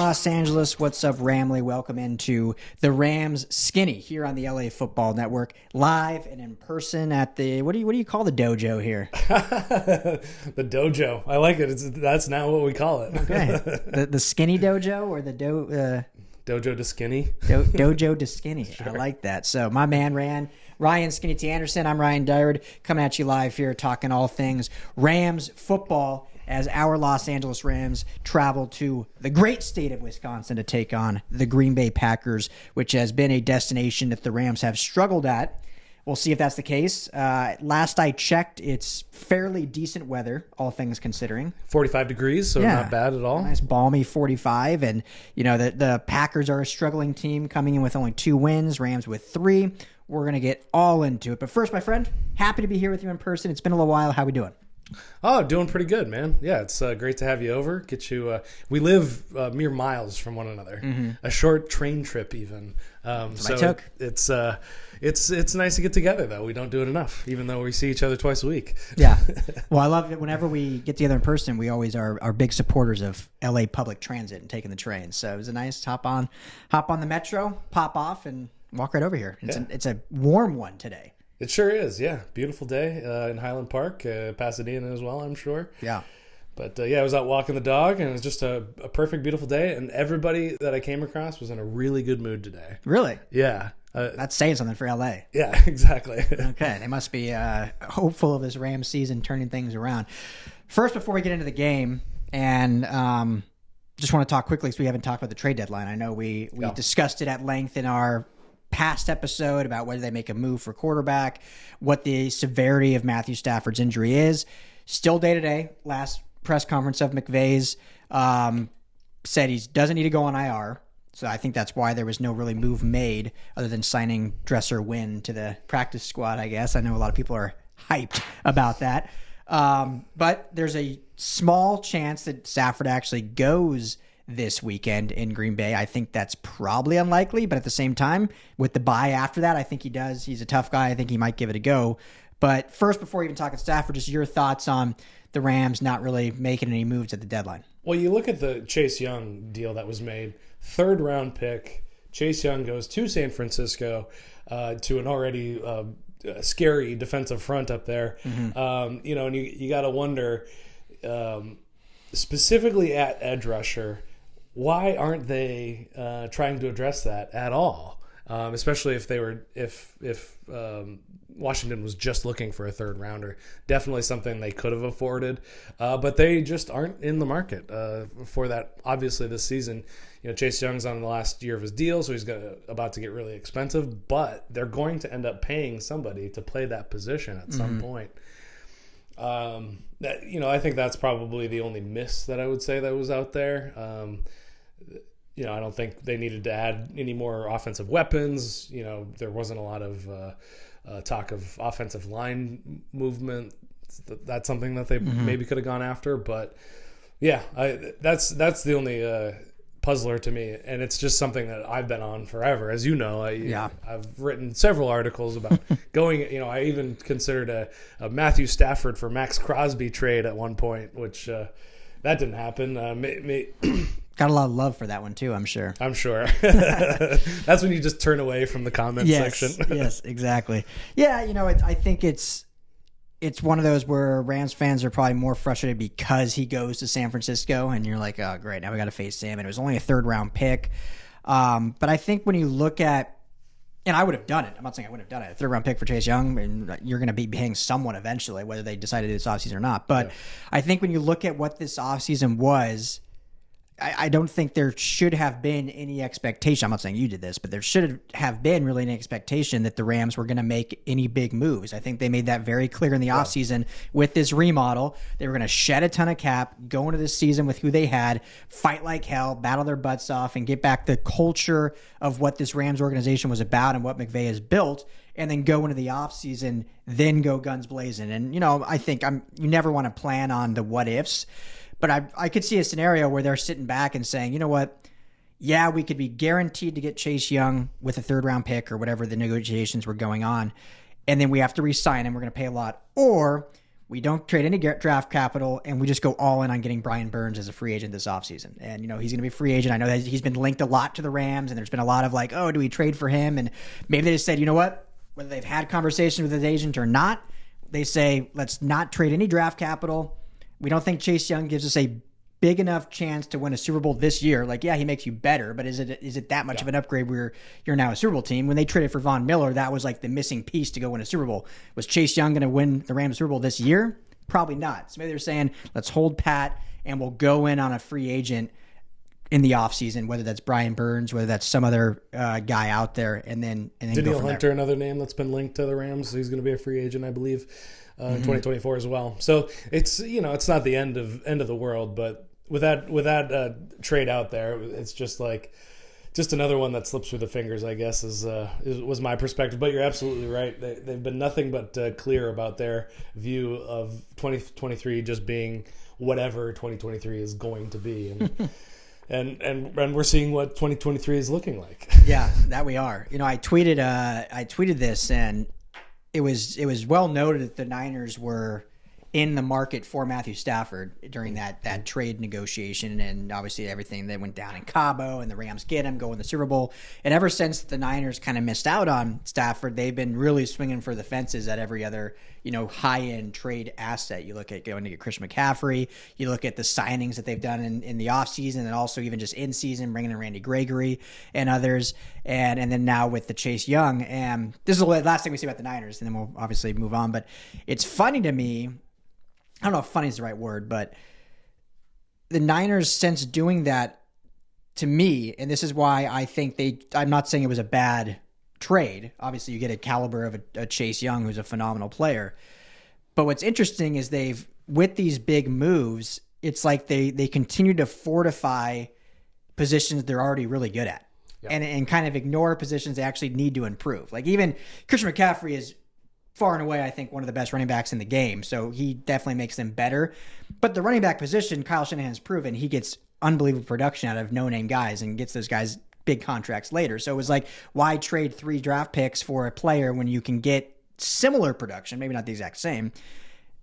Los Angeles? What's up, Ramley? Welcome into the Rams Skinny here on the LA Football Network, live and in person at the what do you call the dojo here? The dojo. I like it. That's now what we call it. Okay, the Skinny Dojo or the Dojo to Skinny. Dojo to Skinny. Sure. I like that. So my man Ryan Skinny T. Anderson. I'm Ryan Dyrud coming at you live here, talking all things Rams football, as our Los Angeles Rams travel to the great state of Wisconsin to take on the Green Bay Packers, which has been a destination that the Rams have struggled at. We'll see if that's the case. Last I checked, it's fairly decent weather, all things considering. 45 degrees, so not bad at all. Nice balmy 45. And, you know, the Packers are a struggling team coming in with only 2 wins, Rams with 3. We're going to get all into it. But first, my friend, happy to be here with you in person. It's been a little while. How we doing? Oh, doing pretty good, man. Yeah, it's great to have you over. Get you. We live mere miles from one another. Mm-hmm. A short train trip, even. So I took. It's nice to get together, though. We don't do it enough, even though we see each other twice a week. Yeah. Well, I love it. Whenever we get together in person, we always are big supporters of LA public transit and taking the train. So it was a nice hop on the metro, pop off, and walk right over here. It's a warm one today. It sure is, yeah. Beautiful day in Highland Park, Pasadena as well, I'm sure. Yeah. But, I was out walking the dog, and it was just a perfect, beautiful day, and everybody that I came across was in a really good mood today. Really? Yeah. That's saying something for LA. Yeah, exactly. Okay, they must be hopeful of this Rams season turning things around. First, before we get into the game, and just want to talk quickly because we haven't talked about the trade deadline. I know we discussed it at length in our past episode about whether they make a move for quarterback, what the severity of Matthew Stafford's injury is. Still day to day. Last press conference of McVay's said he doesn't need to go on IR. So I think that's why there was no really move made other than signing Dresser Wynn to the practice squad, I guess. I know a lot of people are hyped about that. But there's a small chance that Stafford actually goes this weekend in Green Bay. I think that's probably unlikely, but at the same time, with the bye after that, I think he does. He's a tough guy. I think he might give it a go. But first, before even talking Stafford, just your thoughts on the Rams not really making any moves at the deadline. Well, you look at the Chase Young deal that was made, 3rd round pick. Chase Young goes to San Francisco to an already scary defensive front up there. Mm-hmm. And you got to wonder, specifically at edge rusher, why aren't they trying to address that at all? Especially if Washington was just looking for a 3rd rounder. Definitely something they could have afforded, but they just aren't in the market for that. Obviously, this season, Chase Young's on the last year of his deal, so he's about to get really expensive. But they're going to end up paying somebody to play that position at some point. I think that's probably the only miss that I would say that was out there. I don't think they needed to add any more offensive weapons. There wasn't a lot of talk of offensive line movement. That's something that they maybe could have gone after. But yeah, that's the only puzzler to me, and it's just something that I've been on forever. As you know, I've written several articles about going. I even considered a Matthew Stafford for Max Crosby trade at one point, which that didn't happen. Got a lot of love for that one too, I'm sure. That's when you just turn away from the comment section. Yes, exactly. Yeah, I think it's one of those where Rams fans are probably more frustrated because he goes to San Francisco, and you're like, oh, great, now we got to face him. And it was only a 3rd round pick. But I think when you look at, and I would have done it. I'm not saying I would have done it. A 3rd round pick for Chase Young, and you're going to be paying someone eventually, whether they decided this offseason or not. But I think when you look at what this offseason was, I don't think there should have been any expectation. I'm not saying you did this, but there should have been really an expectation that the Rams were going to make any big moves. I think they made that very clear in the offseason with this remodel. They were going to shed a ton of cap, go into this season with who they had, fight like hell, battle their butts off, and get back the culture of what this Rams organization was about and what McVay has built, and then go into the offseason, then go guns blazing. And, I think you never want to plan on the what ifs. But I could see a scenario where they're sitting back and saying, you know what? Yeah, we could be guaranteed to get Chase Young with a 3rd round pick or whatever the negotiations were going on. And then we have to re-sign him. We're going to pay a lot. Or We don't trade any draft capital, and we just go all in on getting Brian Burns as a free agent this offseason. And, he's going to be a free agent. I know that he's been linked a lot to the Rams, and there's been a lot of like, oh, do we trade for him? And maybe they just said, you know what? Whether they've had conversations with his agent or not, they say, let's not trade any draft capital. We don't think Chase Young gives us a big enough chance to win a Super Bowl this year. Like, yeah, he makes you better, but is it that much of an upgrade where you're now a Super Bowl team? When they traded for Von Miller, that was like the missing piece to go win a Super Bowl. Was Chase Young going to win the Rams Super Bowl this year? Probably not. So maybe they're saying, let's hold pat and we'll go in on a free agent in the offseason, whether that's Brian Burns, whether that's some other guy out there, and then Danielle Hunter, another name that's been linked to the Rams. He's going to be a free agent, I believe, in 2024 as well. So it's it's not the end of the world, but with that trade out there, it's just another one that slips through the fingers, I guess, was my perspective. But you're absolutely right. They've been nothing but clear about their view of 2023 just being whatever 2023 is going to be, and we're seeing what 2023 is looking like. Yeah, that we are. I tweeted this, and it was well noted that the Niners were in the market for Matthew Stafford during that trade negotiation, and obviously everything that went down in Cabo, and the Rams get him, go in the Super Bowl. And ever since the Niners kind of missed out on Stafford, they've been really swinging for the fences at every other high-end trade asset. You look at going to get Christian McCaffrey, you look at the signings that they've done in the offseason, and also even just in season, bringing in Randy Gregory and others, and then now with the Chase Young. And this is the last thing we see about the Niners, and then we'll obviously move on. But it's funny to me, I don't know if funny is the right word, but the Niners, since doing that, to me, and this is why I think I'm not saying it was a bad trade. Obviously, you get a caliber of a Chase Young, who's a phenomenal player. But what's interesting is with these big moves, it's like they continue to fortify positions they're already really good at. Yep. And kind of ignore positions they actually need to improve. Like even Christian McCaffrey is far and away, I think, one of the best running backs in the game. So he definitely makes them better. But the running back position, Kyle Shanahan's proven he gets unbelievable production out of no-name guys and gets those guys big contracts later. So it was like, why trade 3 draft picks for a player when you can get similar production, maybe not the exact same.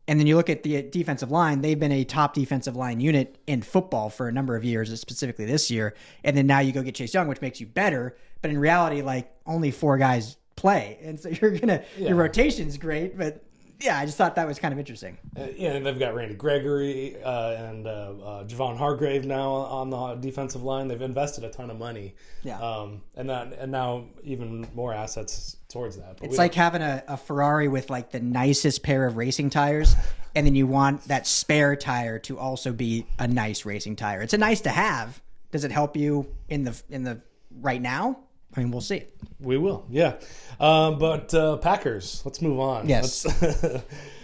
And then you look at the defensive line, they've been a top defensive line unit in football for a number of years, specifically this year. And then now you go get Chase Young, which makes you better. But in reality, like only 4 guys play, and so your rotation's great, but I just thought that was kind of interesting. And they've got Randy Gregory and Javon Hargrave now on the defensive line. They've invested a ton of money, and now even more assets towards that. But it's like having a Ferrari with like the nicest pair of racing tires, and then you want that spare tire to also be a nice racing tire. It's a nice to have. Does it help you in the right now? I mean, we'll see. We will, yeah. But Packers, let's move on. Yes.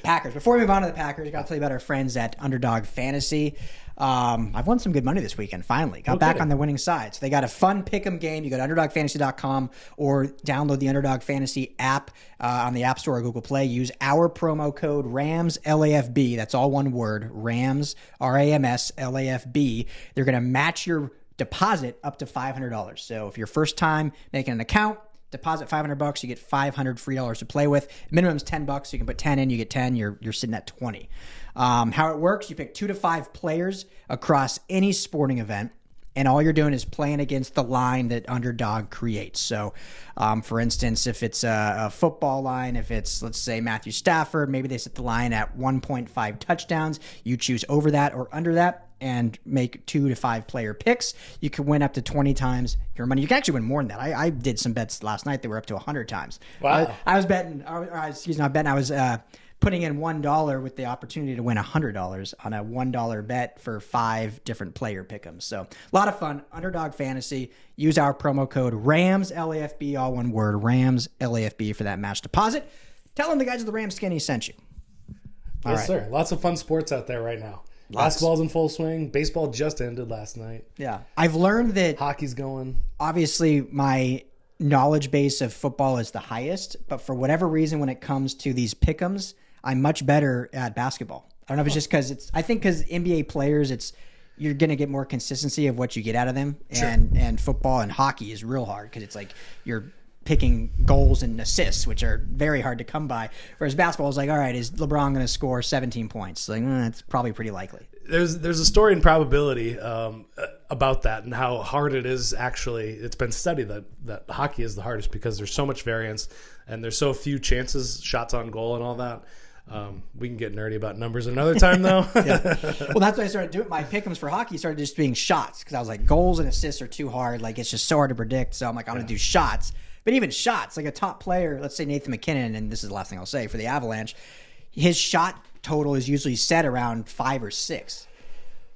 Packers. Before we move on to the Packers, I got to tell you about our friends at Underdog Fantasy. I've won some good money this weekend, finally. Got back on the winning side. So they got a fun pick'em game. You go to UnderdogFantasy.com or download the Underdog Fantasy app on the App Store or Google Play. Use our promo code RAMS LAFB. That's all one word, RAMS, RAMS LAFB. They're going to match your deposit up to $500. So if you're first time making an account, deposit $500, you get $500 free dollars to play with. Minimum's $10. You can put 10 in, you get 10. You're sitting at 20. How it works, you pick 2 to 5 players across any sporting event, and all you're doing is playing against the line that Underdog creates. So, for instance, if it's a football line, if it's, let's say, Matthew Stafford, maybe they set the line at 1.5 touchdowns. You choose over that or under that and make 2 to 5 player picks. You can win up to 20 times your money. You can actually win more than that. I did some bets last night that were up to 100 times. Wow. I was betting, I was putting in $1 with the opportunity to win $100 on a $1 bet for 5 different player pick'ems. So a lot of fun. Underdog Fantasy. Use our promo code RAMS LAFB, all one word, RAMS LAFB for that match deposit. Tell them the guys of the Rams Skinny sent you. All right, sir. Lots of fun sports out there right now. Basketball's in full swing. Baseball just ended last night. Yeah. I've learned that hockey's going. Obviously, my knowledge base of football is the highest, but for whatever reason, when it comes to these pick'ems, I'm much better at basketball. I don't know if it's just because because NBA players, you're going to get more consistency of what you get out of them. Sure. And football and hockey is real hard because it's like you're picking goals and assists, which are very hard to come by. Whereas basketball is like, all right, is LeBron going to score 17 points? Like, it's probably pretty likely. There's a story in probability about that and how hard it is. Actually, it's been studied that hockey is the hardest because there's so much variance and there's so few chances, shots on goal, and all that. We can get nerdy about numbers another time, though. Yeah. Well, that's why I started doing my pick'ems for hockey. Started just being shots because I was like, goals and assists are too hard. Like, it's just so hard to predict. So I'm like, I'm going to do shots. But even shots, like a top player, let's say Nathan McKinnon, and this is the last thing I'll say for the Avalanche, his shot total is usually set around 5 or 6.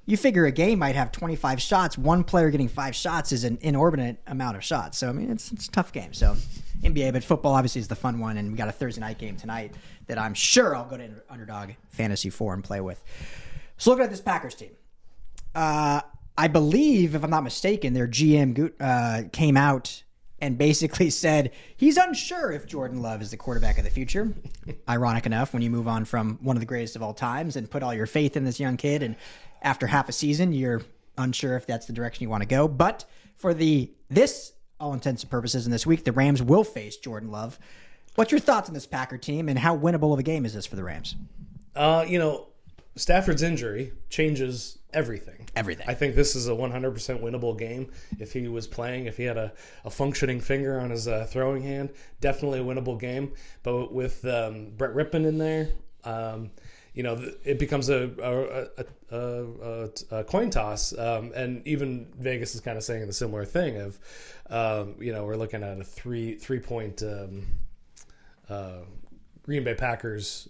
You figure a game might have 25 shots. One player getting 5 shots is an inordinate amount of shots. So, I mean, it's a tough game. So, NBA, but football obviously is the fun one, and we got a Thursday night game tonight that I'm sure I'll go to Underdog Fantasy 4 and play with. So, looking at this Packers team, I believe, if I'm not mistaken, their GM came out and basically said he's unsure if Jordan Love is the quarterback of the future. Ironic enough, when you move on from one of the greatest of all times and put all your faith in this young kid, and after half a season, you're unsure if that's the direction you want to go. But for this all intents and purposes in this week, the Rams will face Jordan Love. What's your thoughts on this Packer team, and how winnable of a game is this for the Rams? Stafford's injury changes everything. Everything. I think this is a 100% winnable game. If he was playing, if he had a functioning finger on his throwing hand, definitely a winnable game. But with Brett Rypien in there, it becomes a coin toss. And even Vegas is kind of saying the similar thing of, we're looking at a three-point Green Bay Packers.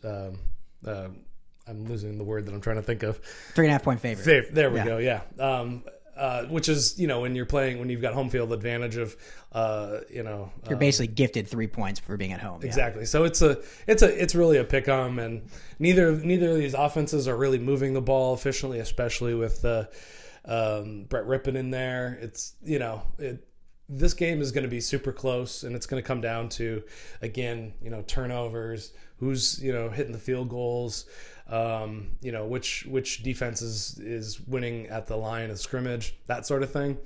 I'm losing the word that I'm trying to think of. 3.5 point favorite. There we go. Yeah. Which is, when you've got home field advantage of, you're basically gifted 3 points for being at home. Exactly. Yeah. So it's really a pick 'em, and neither of these offenses are really moving the ball efficiently, especially with Brett Rypien in there. It's, this game is going to be super close, and it's going to come down to, again, turnovers, who's, hitting the field goals, which defense is winning at the line of scrimmage, that sort of thing.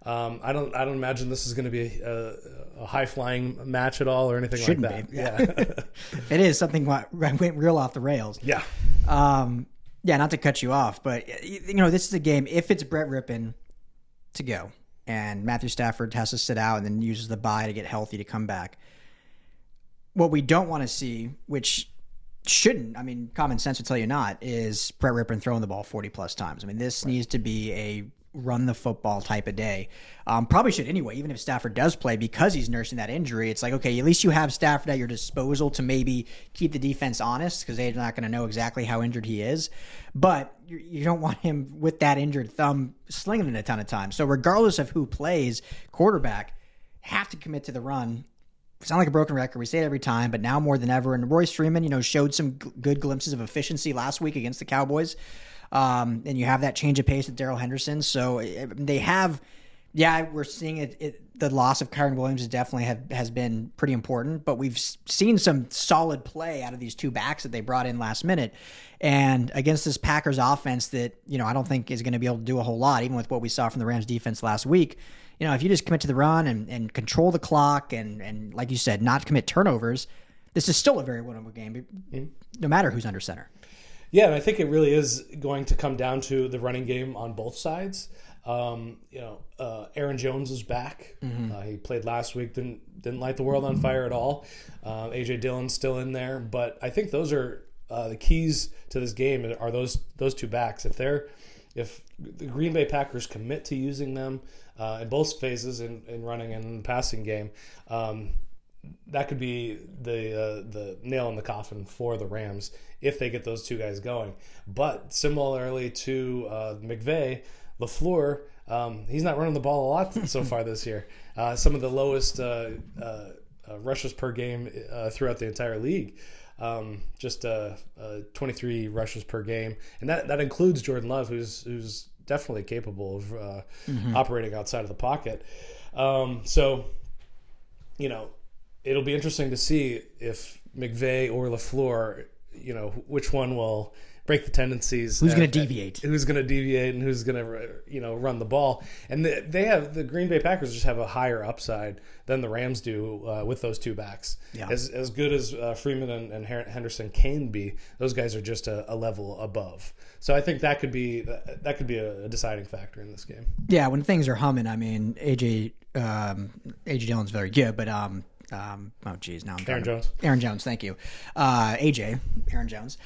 I don't imagine this is going to be a high flying match at all or anything Shouldn't like that. Be. Yeah. It is something went real off the rails. Yeah. Not to cut you off, but this is a game. If it's Brett Rypien to go, and Matthew Stafford has to sit out and then uses the bye to get healthy to come back, what we don't want to see, which shouldn't, common sense would tell you not, is Brett Rypien throwing the ball 40-plus times. This needs to be a run-the-football type of day. Probably should anyway, even if Stafford does play, because he's nursing that injury. It's like, okay, at least you have Stafford at your disposal to maybe keep the defense honest, because they're not going to know exactly how injured he is. But you don't want him with that injured thumb slinging it a ton of times. So regardless of who plays quarterback, have to commit to the run. Sound like a broken record. We say it every time, but now more than ever. And Royce Freeman, showed some good glimpses of efficiency last week against the Cowboys. And you have that change of pace with Darrell Henderson. So they have, we're seeing it. The loss of Kyren Williams has been pretty important, but we've seen some solid play out of these two backs that they brought in last minute. And against this Packers offense that, I don't think is going to be able to do a whole lot, even with what we saw from the Rams defense last week. If you just commit to the run and control the clock and like you said, not commit turnovers, this is still a very winnable game, no matter who's under center. Yeah, and I think it really is going to come down to the running game on both sides. Aaron Jones is back. Mm-hmm. He played last week, didn't light the world on fire at all. A.J. Dillon's still in there, but I think those are the keys to this game are those two backs. If the Green Bay Packers commit to using them in both phases, in running and in the passing game, that could be the nail in the coffin for the Rams if they get those two guys going. But similarly to McVay, LaFleur, he's not running the ball a lot so far this year. Some of the lowest rushes per game throughout the entire league. Just 23 rushes per game, and that includes Jordan Love, who's definitely capable of operating outside of the pocket. So, it'll be interesting to see if McVay or LaFleur, which one will break the tendencies. Who's going to deviate? Who's going to deviate and who's going to run the ball. And the Green Bay Packers just have a higher upside than the Rams do with those two backs. Yeah. As good as Freeman and Henderson can be, those guys are just a level above. So I think that could be a deciding factor in this game. Yeah, when things are humming, I mean, AJ Dillon's very good, but oh geez, now I'm Aaron Jones. Aaron Jones, thank you. Aaron Jones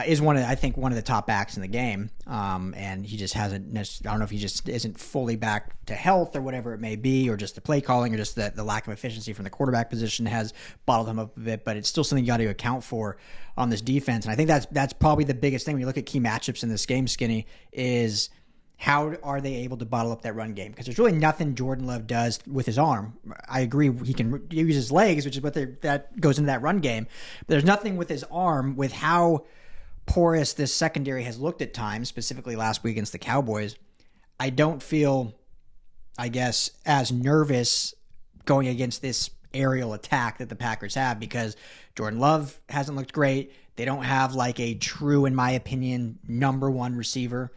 is one of the top backs in the game, and he just hasn't. I don't know if he just isn't fully back to health or whatever it may be, or just the play calling, or just the lack of efficiency from the quarterback position has bottled him up a bit. But it's still something you got to account for on this defense, and I think that's probably the biggest thing when you look at key matchups in this game. Skinny is. How are they able to bottle up that run game? Because there's really nothing Jordan Love does with his arm. I agree he can use his legs, which is what that goes into that run game. But there's nothing with his arm, with how porous this secondary has looked at times, specifically last week against the Cowboys. I don't feel, I guess, as nervous going against this aerial attack that the Packers have because Jordan Love hasn't looked great. They don't have like a true, in my opinion, number one receiver.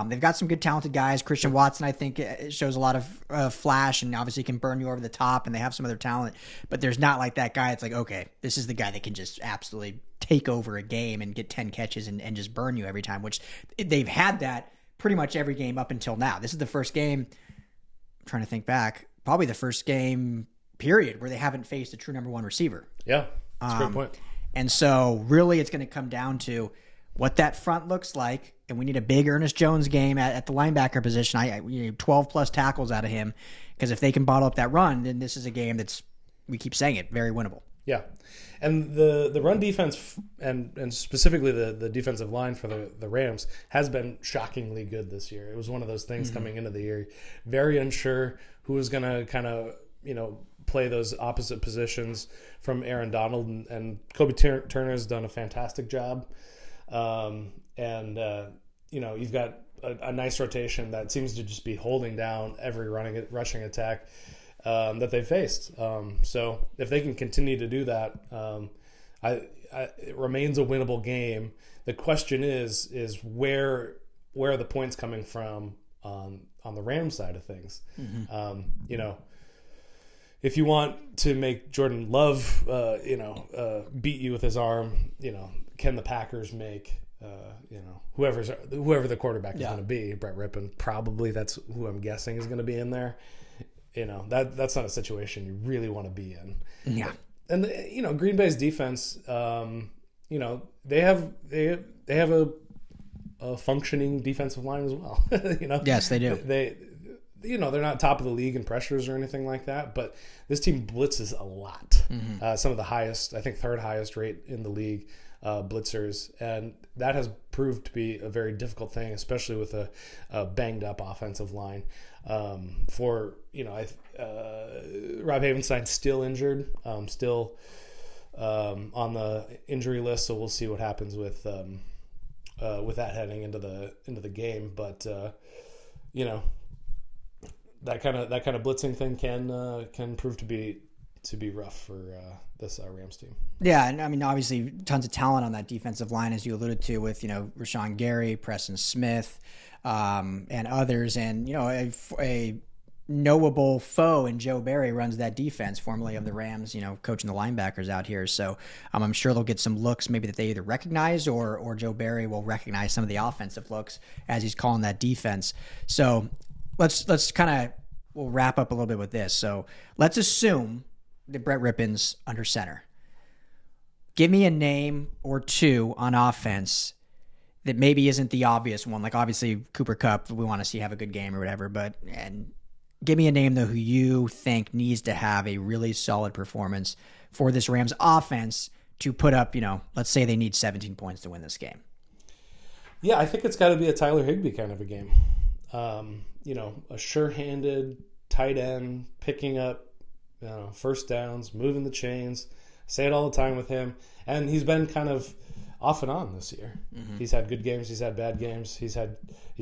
They've got some good talented guys. Christian Watson, I think, shows a lot of flash and obviously can burn you over the top, and they have some other talent. But there's not like that guy. It's like, okay, this is the guy that can just absolutely take over a game and get 10 catches and just burn you every time, which they've had that pretty much every game up until now. This is the first game, I'm trying to think back, probably the first game, period, where they haven't faced a true number one receiver. Yeah, that's a great point. And so really it's going to come down to what that front looks like, and we need a big Ernest Jones game at the linebacker position. We need 12-plus tackles out of him, because if they can bottle up that run, then this is a game that's, we keep saying it, very winnable. Yeah, and the run defense and specifically the defensive line for the Rams has been shockingly good this year. It was one of those things coming into the year, very unsure who was going to kind of play those opposite positions from Aaron Donald, and Kobie Turner has done a fantastic job. You've got a nice rotation that seems to just be holding down every rushing attack that they've faced. So if they can continue to do that, it remains a winnable game. The question is where are the points coming from on the Rams side of things? If you want to make Jordan Love, beat you with his arm, can the Packers make, whoever the quarterback is going to be, Brett Rypien, probably that's who I'm guessing is going to be in there. That's not a situation you really want to be in. Yeah. And Green Bay's defense, they have a functioning defensive line as well. Yes, they do. They're not top of the league in pressures or anything like that, but this team blitzes a lot. Some of the highest, I think third highest rate in the league, blitzers, and that has proved to be a very difficult thing, especially with a banged up offensive line. Rob Havenstein's still injured, still on the injury list, so we'll see what happens with that heading into the game. But that kind of blitzing thing can prove to be rough for this Rams team. Yeah, and I mean, obviously, tons of talent on that defensive line, as you alluded to, with Rashawn Gary, Preston Smith, and others, and a knowable foe in Joe Barry runs that defense, formerly of the Rams, coaching the linebackers out here. So I'm sure they'll get some looks maybe that they either recognize or Joe Barry will recognize some of the offensive looks as he's calling that defense. So let's we'll wrap up a little bit with this. So let's assume that Brett Rypien's under center. Give me a name or two on offense that maybe isn't the obvious one. Like obviously Cooper Kupp, we want to see have a good game or whatever, and give me a name though who you think needs to have a really solid performance for this Rams offense to put up, let's say they need 17 points to win this game. Yeah, I think it's got to be a Tyler Higbee kind of a game. A sure-handed tight end, picking up first downs, moving the chains. I say it all the time with him, and he's been kind of off and on this year. He's had good games, he's had bad games, he's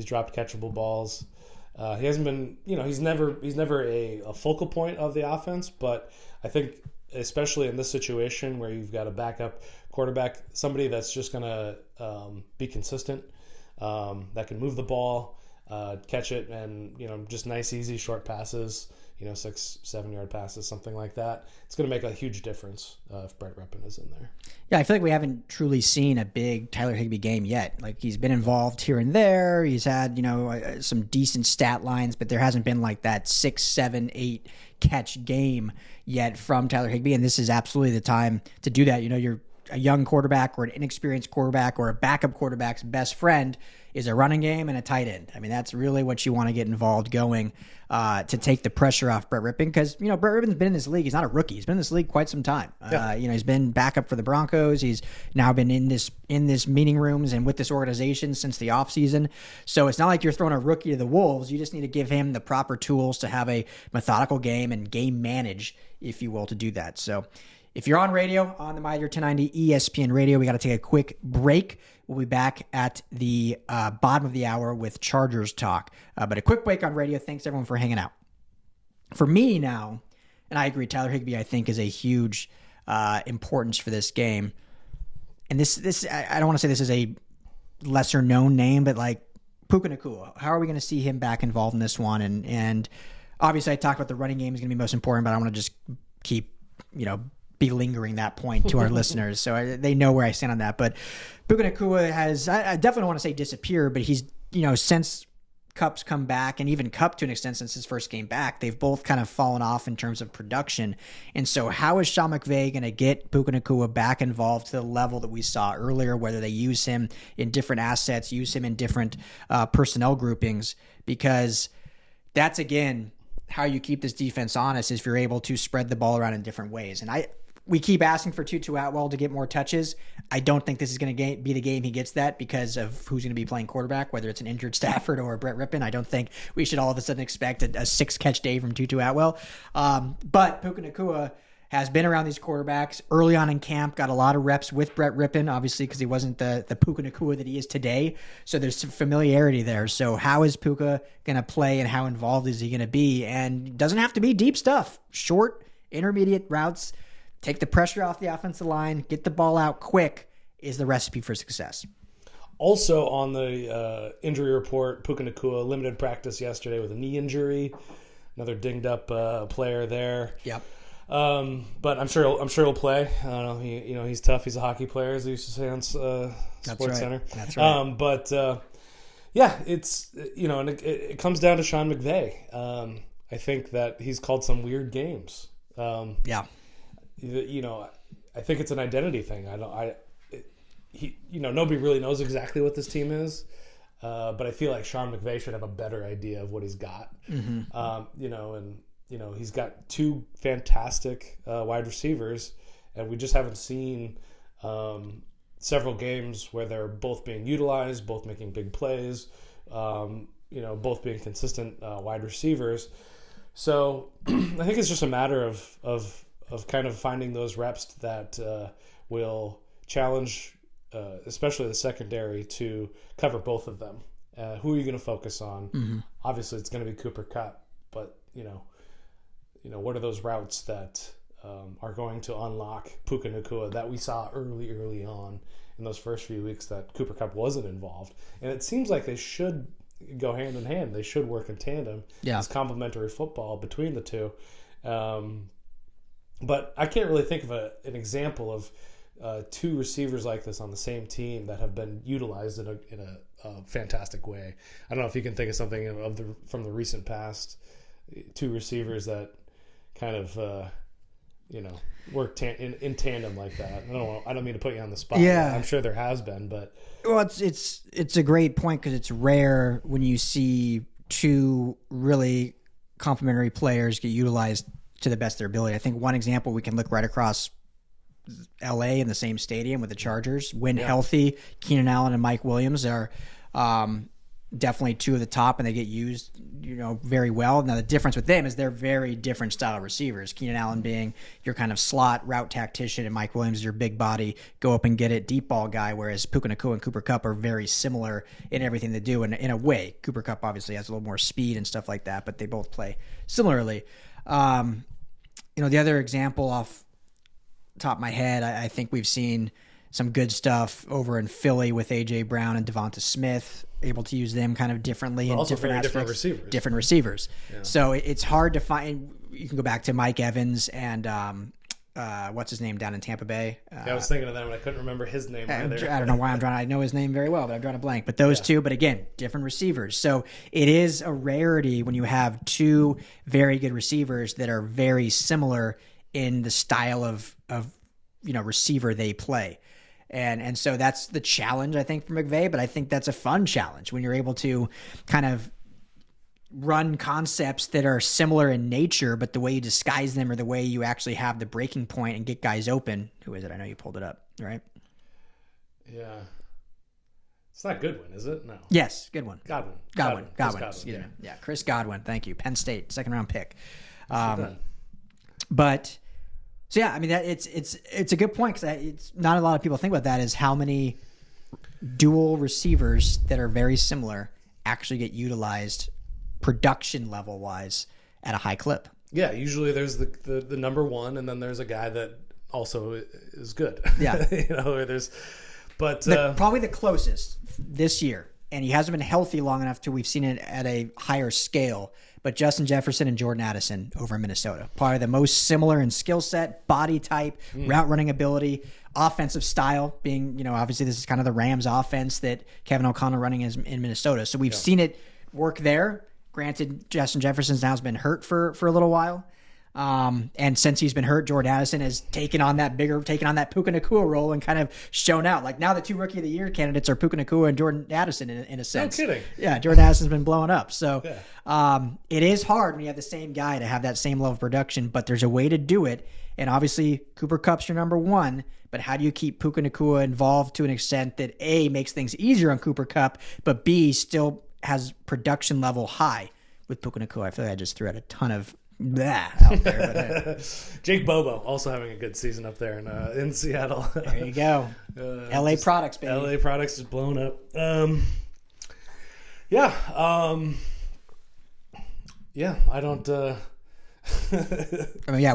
dropped catchable balls. He hasn't been, he's never a focal point of the offense, but I think especially in this situation where you've got a backup quarterback, somebody that's just going to be consistent, that can move the ball, catch it, and just nice, easy, short passes. 6-7 yard passes, something like that. It's going to make a huge difference if Brett Rypien is in there. Yeah, I feel like we haven't truly seen a big Tyler Higbee game yet. Like, he's been involved here and there. He's had, some decent stat lines, but there hasn't been like that 6, 7, 8 catch game yet from Tyler Higbee. And this is absolutely the time to do that. You're a young quarterback or an inexperienced quarterback or a backup quarterback's best friend is a running game and a tight end. I mean, that's really what you want to get involved going to take the pressure off Brett Rypien, because Brett Rypien's been in this league. He's not a rookie. He's been in this league quite some time. Yeah. He's been backup for the Broncos. He's now been in this meeting rooms and with this organization since the offseason. So it's not like you're throwing a rookie to the wolves. You just need to give him the proper tools to have a methodical game and game manage, if you will, to do that. So if you're on radio, on the Mightier 1090 ESPN Radio, we got to take a quick break. We'll be back at the bottom of the hour with Chargers talk. But a quick break on radio. Thanks, everyone, for hanging out. For me now, and I agree, Tyler Higbee, I think, is a huge importance for this game. And this I don't want to say this is a lesser-known name, but like Puka Nacua, how are we going to see him back involved in this one? And obviously, I talked about the running game is going to be most important, but I want to just keep, be lingering that point to our listeners, so they know where I stand on that. But Puka Nacua has, I definitely don't want to say disappeared, but he's, since Kupp's come back, and even Kupp to an extent since his first game back, they've both kind of fallen off in terms of production. And so how is Sean McVay going to get Puka Nacua back involved to the level that we saw earlier, whether they use him in different assets, use him in different personnel groupings? Because that's, again, how you keep this defense honest, is if you're able to spread the ball around in different ways. And we keep asking for Tutu Atwell to get more touches. I don't think this is going to be the game he gets that, because of who's going to be playing quarterback, whether it's an injured Stafford or Brett Rypien. I don't think we should all of a sudden expect a 6-catch day from Tutu Atwell. But Puka Nacua has been around these quarterbacks early on in camp, got a lot of reps with Brett Rypien, obviously, because he wasn't the Puka Nacua that he is today. So there's some familiarity there. So how is Puka going to play, and how involved is he going to be? And it doesn't have to be deep stuff. Short, intermediate routes. Take the pressure off the offensive line, get the ball out quick is the recipe for success. Also on the injury report, Puka Nacua limited practice yesterday with a knee injury. Another dinged up player there. Yep. But I'm sure he'll play. I don't know. He's tough. He's a hockey player, as they used to say on Sports Center. That's right. But yeah, it's and it comes down to Sean McVay. I think that he's called some weird games. Yeah. I think it's an identity thing. Nobody really knows exactly what this team is, but I feel like Sean McVay should have a better idea of what he's got. Mm-hmm. He's got 2 fantastic wide receivers, and we just haven't seen several games where they're both being utilized, both making big plays, both being consistent wide receivers. So I think it's just a matter of kind of finding those reps that will challenge, especially the secondary, to cover both of them. Who are you going to focus on? Mm-hmm. Obviously, it's going to be Cooper Kupp, but what are those routes that are going to unlock Puka Nacua that we saw early on in those first few weeks that Cooper Kupp wasn't involved? And it seems like they should go hand in hand. They should work in tandem. Yeah. It's complementary football between the two. But I can't really think of an example of 2 receivers like this on the same team that have been utilized in a fantastic way. I don't know if you can think of something from the recent past, 2 receivers that kind of work in tandem like that. I don't mean to put you on the spot. Yeah, I'm sure there has been, but it's a great point, because it's rare when you see 2 really complementary players get utilized to the best of their ability. I think one example, we can look right across LA in the same stadium with the Chargers. When healthy, Keenan Allen and Mike Williams are definitely 2 of the top, and they get used, very well. Now the difference with them is they're very different style receivers. Keenan Allen being your kind of slot route tactician, and Mike Williams is your big body, go up and get it deep ball guy, whereas Puka Nacua and Cooper Kupp are very similar in everything they do. And in a way, Cooper Kupp obviously has a little more speed and stuff like that, but they both play similarly. The other example off top of my head, I think we've seen some good stuff over in Philly with A.J. Brown and Devonta Smith, able to use them kind of differently in different aspects. Different receivers. Yeah. So it's hard to find. You can go back to Mike Evans and what's his name down in Tampa Bay. I was thinking of that, but I couldn't remember his name either. I don't know why I know his name very well, but I'm drawing a blank. But those two, but again, different receivers. So it is a rarity when you have two very good receivers that are very similar in the style of receiver they play. And so that's the challenge, I think, for McVay, but I think that's a fun challenge when you're able to kind of run concepts that are similar in nature, but the way you disguise them or the way you actually have the breaking point and get guys open. Who is it? I know you pulled it up, right? Yeah. It's not Goodwin, is it? No. Yes, Goodwin. Godwin. Excuse me. Yeah, Chris Godwin. Thank you. Penn State, second-round pick. But... So yeah, I mean it's a good point because it's not a lot of people think about that is how many dual receivers that are very similar actually get utilized production level wise at a high clip. Yeah, usually there's the number one, and then there's a guy that also is good. Yeah, probably the closest this year, and he hasn't been healthy long enough till we've seen it at a higher scale. But Justin Jefferson and Jordan Addison over in Minnesota. Probably the most similar in skill set, body type, route running ability, offensive style being, obviously this is kind of the Rams offense that Kevin O'Connell running is in Minnesota. So we've seen it work there. Granted, Justin Jefferson's now has been hurt for a little while. And since he's been hurt, Jordan Addison has taken on that Puka Nacua role and kind of shown out. Like now the two Rookie of the Year candidates are Puka Nacua and Jordan Addison in a sense. No kidding. Yeah, Jordan Addison's been blowing up. So it is hard when you have the same guy to have that same level of production, but there's a way to do it. And obviously Cooper Kupp's your number one, but how do you keep Puka Nacua involved to an extent that A, makes things easier on Cooper Kupp, but B, still has production level high with Puka Nacua? I feel like I just threw out a ton of out there, but Jake Bobo also having a good season up there in Seattle. There you go. LA products, baby. LA products just blowing up. I don't.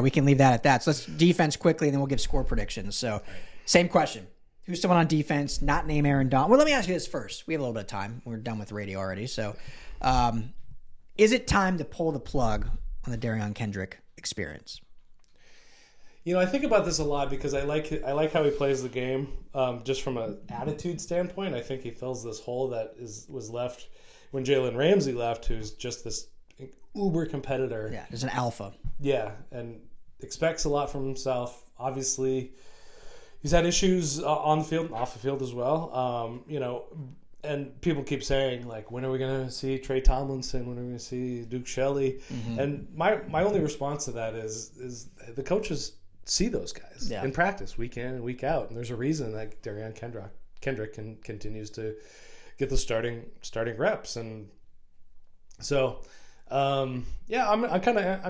We can leave that at that. So let's defense quickly, and then we'll give score predictions. So, same question: who's someone on defense? Not name Aaron Donald. Well, let me ask you this first. We have a little bit of time. We're done with radio already. So, is it time to pull the plug on the Derion Kendrick experience? I think about this a lot because I like how he plays the game. Just from an attitude standpoint, I think he fills this hole that was left when Jalen Ramsey left, who's just this uber competitor. Yeah, there's an alpha. Yeah, and expects a lot from himself. Obviously, he's had issues on the field and off the field as well. And people keep saying, like, when are we going to see Trey Tomlinson? When are we going to see Duke Shelley? Mm-hmm. And my only response to that is the coaches see those guys in practice week in and week out. And there's a reason that Derion Kendrick continues to get the starting reps. And so, I'm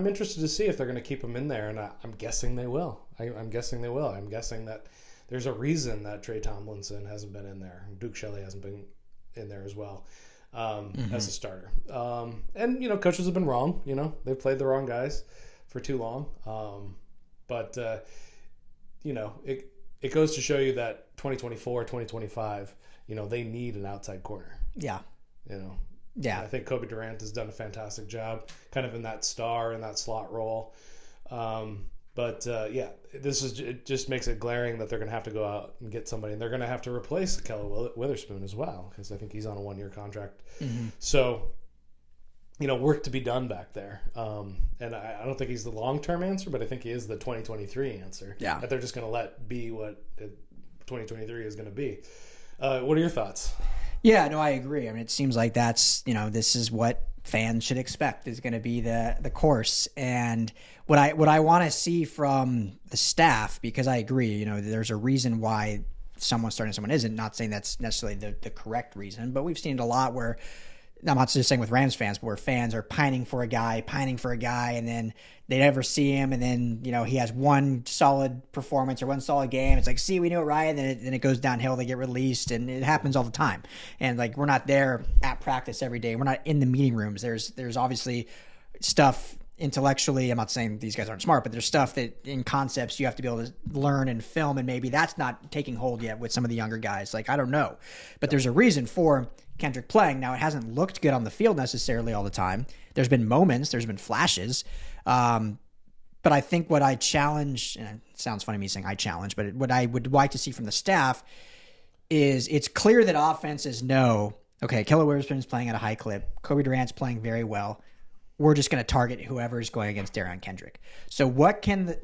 interested to see if they're going to keep him in there. And I'm guessing they will. I'm guessing they will. I'm guessing that there's a reason that Trey Tomlinson hasn't been in there. Duke Shelley hasn't been in there as well as a starter. And coaches have been wrong. They've played the wrong guys for too long. But it goes to show you that 2024, 2025, they need an outside corner. Yeah. Yeah. I think Cobie Durant has done a fantastic job kind of in that star, in that slot role. It just makes it glaring that they're going to have to go out and get somebody, and they're going to have to replace Akhello Witherspoon as well, because I think he's on a 1-year contract. Mm-hmm. So, work to be done back there. And I don't think he's the long-term answer, but I think he is the 2023 answer. Yeah. That they're just going to let be what 2023 is going to be. What are your thoughts? Yeah, no, I agree. I mean, it seems like that's, this is what fans should expect is going to be the course. And what I want to see from the staff, because I agree, there's a reason why someone's starting, someone isn't. Not saying that's necessarily the correct reason, but we've seen it a lot where, I'm not just saying with Rams fans, but where fans are pining for a guy, and then they never see him, and then he has one solid performance or one solid game. It's like, see, we knew it, right? And then it goes downhill. They get released, and it happens all the time. And like, we're not there at practice every day. We're not in the meeting rooms. There's obviously stuff intellectually, I'm not saying these guys aren't smart, but there's stuff that in concepts you have to be able to learn and film, and maybe that's not taking hold yet with some of the younger guys. Like, I don't know. But there's a reason for Kendrick playing. Now, it hasn't looked good on the field necessarily all the time. There's been moments, there's been flashes. But I think what I challenge, and it sounds funny me saying I challenge, but what I would like to see from the staff is it's clear that offenses know, okay, Akhello Witherspoon is playing at a high clip. Cobie Durant's playing very well. We're just going to target whoever's going against Derion Kendrick. So what can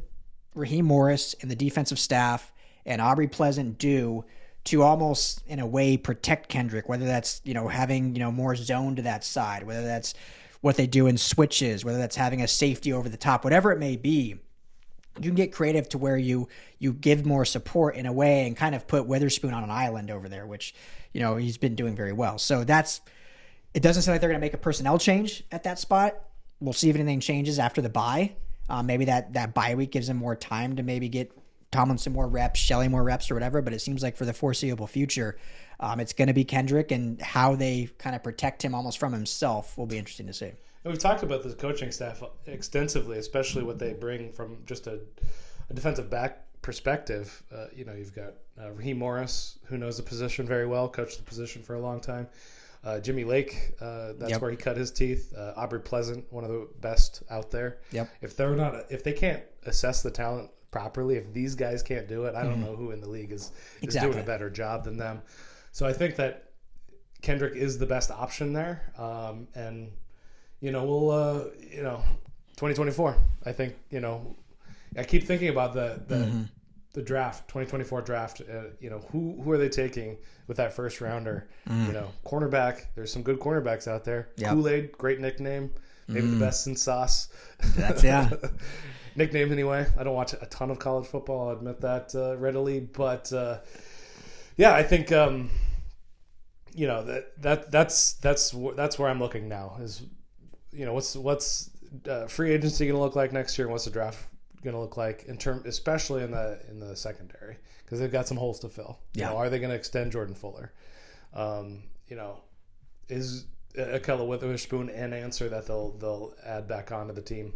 Raheem Morris and the defensive staff and Aubrey Pleasant do to almost, in a way, protect Kendrick, whether that's, having, more zone to that side, whether that's what they do in switches, whether that's having a safety over the top, whatever it may be. You can get creative to where you give more support in a way and kind of put Witherspoon on an island over there, which, he's been doing very well. So it doesn't sound like they're going to make a personnel change at that spot. We'll see if anything changes after the bye. Maybe that bye week gives them more time to maybe get Tomlinson more reps, Shelley more reps or whatever. But it seems like for the foreseeable future, it's going to be Kendrick, and how they kind of protect him almost from himself will be interesting to see. And we've talked about the coaching staff extensively, especially what they bring from just a defensive back perspective. You've got Raheem Morris, who knows the position very well, coached the position for a long time. Jimmy Lake, that's where he cut his teeth. Aubrey Pleasant, one of the best out there. Yep. If they can't assess the talent properly, if these guys can't do it, I don't know who in the league is doing a better job than them. So I think that Kendrick is the best option there. And we'll 2024. I think I keep thinking about the draft, 2024 draft. Who are they taking with that first rounder? Cornerback. There's some good cornerbacks out there. Yep. Kool-Aid, great nickname. Maybe the best since Sauce. That's Nickname anyway. I don't watch a ton of college football. I'll admit that readily, but I think that's where I'm looking now. Is what's free agency going to look like next year, and what's the draft going to look like especially in the secondary, because they've got some holes to fill. Are they going to extend Jordan Fuller? Is Akhello Witherspoon an answer that they'll add back onto the team?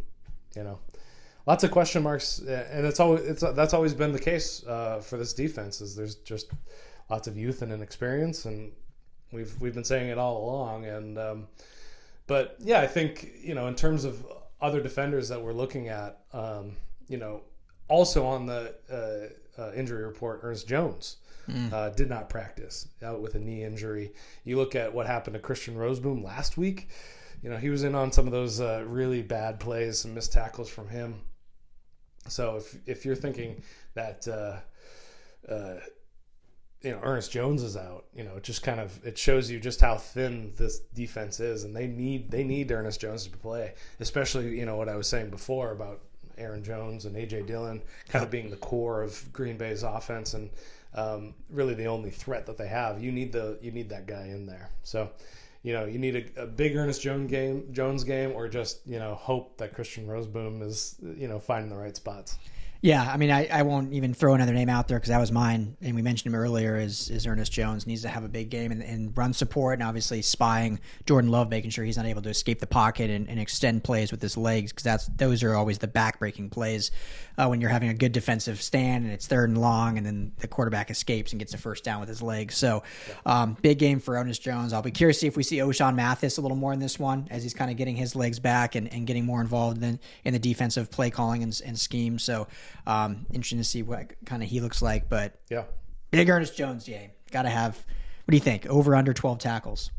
Lots of question marks, and that's always been the case for this defense. Is there's just lots of youth and inexperience, and we've been saying it all along. And but yeah, I think in terms of other defenders that we're looking at, also on the injury report, Ernest Jones did not practice, out with a knee injury. You look at what happened to Christian Roseboom last week. He was in on some of those really bad plays, some missed tackles from him. So if you're thinking that Ernest Jones is out, it shows you just how thin this defense is, and they need Ernest Jones to play, especially what I was saying before about Aaron Jones and A.J. Dillon kind of being the core of Green Bay's offense, and really the only threat that they have. You need that guy in there. So you need a big Ernest Jones game, or just hope that Christian Roseboom is finding the right spots. Yeah, I mean, I won't even throw another name out there because that was mine, and we mentioned him earlier. Is Ernest Jones needs to have a big game and run support, and obviously spying Jordan Love, making sure he's not able to escape the pocket and extend plays with his legs, because those are always the back-breaking plays when you're having a good defensive stand and it's 3rd and long, and then the quarterback escapes and gets a first down with his legs. So big game for Ernest Jones. I'll be curious to see if we see O'Shawn Mathis a little more in this one, as he's kind of getting his legs back and getting more involved in the defensive play calling and scheme. So interesting to see what kind of he looks like, but yeah, big Ernest Jones game. Got to have. What do you think? Over, under 12 tackles?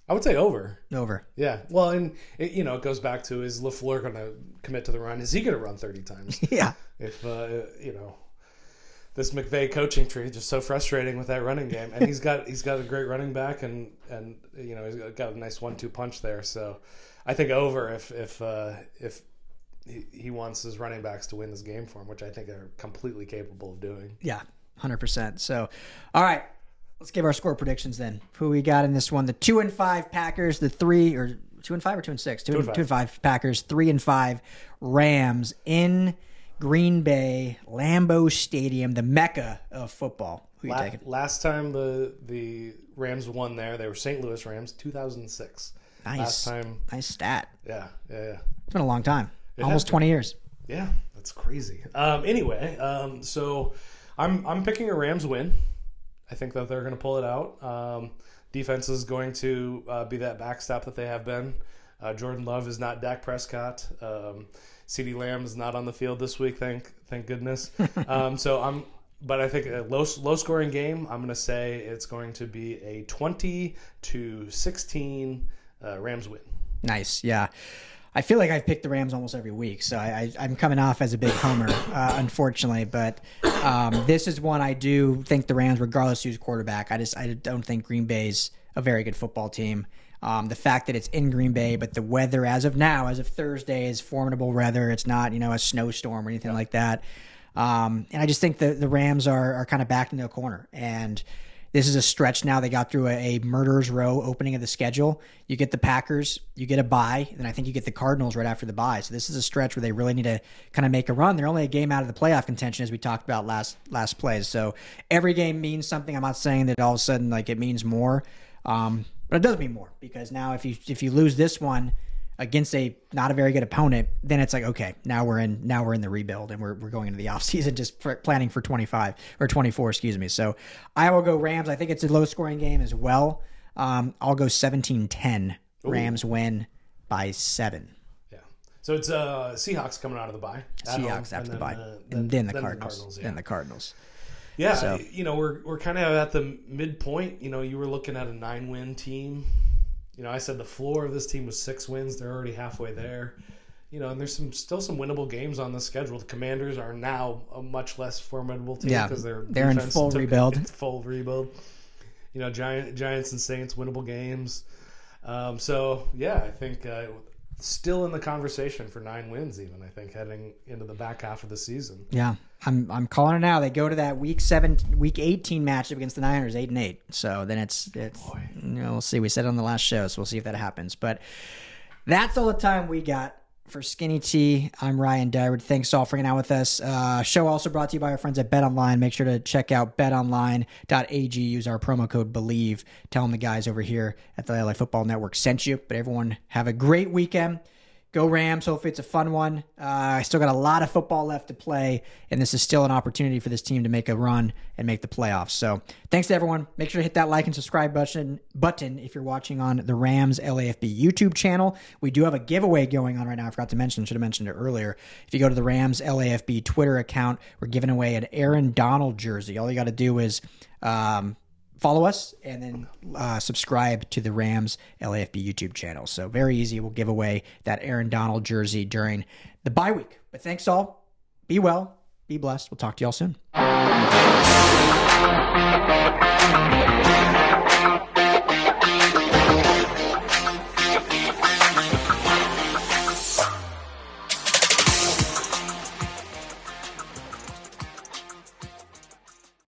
I would say over. Over. Yeah. Well, and it goes back to, is LaFleur going to commit to the run? Is he going to run 30 times? Yeah. If this McVay coaching tree is just so frustrating with that running game, and he's got a great running back, and he's got a nice 1-2 punch there. So I think over if he wants his running backs to win this game for him, which I think they're completely capable of doing. Yeah, 100%. So, all right, let's give our score predictions then. Who we got in this one? The 2-5 Packers, the 2-5 or 2-6? 2-5 Packers, 3-5 Rams in Green Bay, Lambeau Stadium, the mecca of football. Who are you taking? Last time the Rams won there, they were St. Louis Rams, 2006. Nice. Last time. Nice stat. Yeah. It's been a long time. Almost 20 years. Yeah, that's crazy. Anyway, so I'm picking a Rams win. I think that they're going to pull it out. Defense is going to be that backstop that they have been. Jordan Love is not Dak Prescott. CeeDee Lamb is not on the field this week. Thank goodness. But I think a low scoring game. I'm going to say it's going to be a 20-16 Rams win. Nice. Yeah. I feel like I've picked the Rams almost every week, so I'm coming off as a big homer, unfortunately. But this is one I do think the Rams, regardless who's quarterback, I don't think Green Bay's a very good football team. The fact that it's in Green Bay, but the weather as of Thursday, is formidable weather. It's not, a snowstorm or anything like that. And I just think the Rams are kind of backed into a corner. And this is a stretch now. They got through a murderer's row opening of the schedule. You get the Packers, you get a bye, and I think you get the Cardinals right after the bye. So this is a stretch where they really need to kind of make a run. They're only a game out of the playoff contention, as we talked about last plays. So every game means something. I'm not saying that all of a sudden it means more, but it does mean more, because now if you lose this one against not a very good opponent, then it's like, okay, now we're in the rebuild, and we're going into the offseason just planning for 25 or 24, excuse me. So I will go Rams. I think it's a low scoring game as well. I'll go 17-10. Rams win by 7. Yeah. So it's Seahawks coming out of the bye. Seahawks after the bye. And then the Cardinals. Then the Cardinals. Yeah, so, we're kind of at the midpoint. You were looking at a 9-win team. I said the floor of this team was 6 wins. They're already halfway there. And there's still some winnable games on the schedule. The Commanders are now a much less formidable team because they're in full rebuild. Full rebuild. Giants and Saints, winnable games. I think still in the conversation for 9 wins even, I think, heading into the back half of the season. Yeah. I'm calling it now. They go to that week 18 matchup against the Niners, 8-8. So then it's we'll see. We said it on the last show, so we'll see if that happens. But that's all the time we got for Skinny Tea. I'm Ryan Dyrud. Thanks all for hanging out with us. Show also brought to you by our friends at BetOnline. Make sure to check out betonline.ag. Use our promo code BELIEVE. Tell them the guys over here at the LA Football Network sent you. But everyone, have a great weekend. Go Rams. Hopefully it's a fun one. I still got a lot of football left to play, and this is still an opportunity for this team to make a run and make the playoffs. So thanks to everyone. Make sure to hit that like and subscribe button if you're watching on the Rams LAFB YouTube channel. We do have a giveaway going on right now. I forgot to mention. Should have mentioned it earlier. If you go to the Rams LAFB Twitter account, we're giving away an Aaron Donald jersey. All you got to do is follow us and then subscribe to the Rams LAFB YouTube channel. So very easy. We'll give away that Aaron Donald jersey during the bye week. But thanks all. Be well. Be blessed. We'll talk to y'all soon.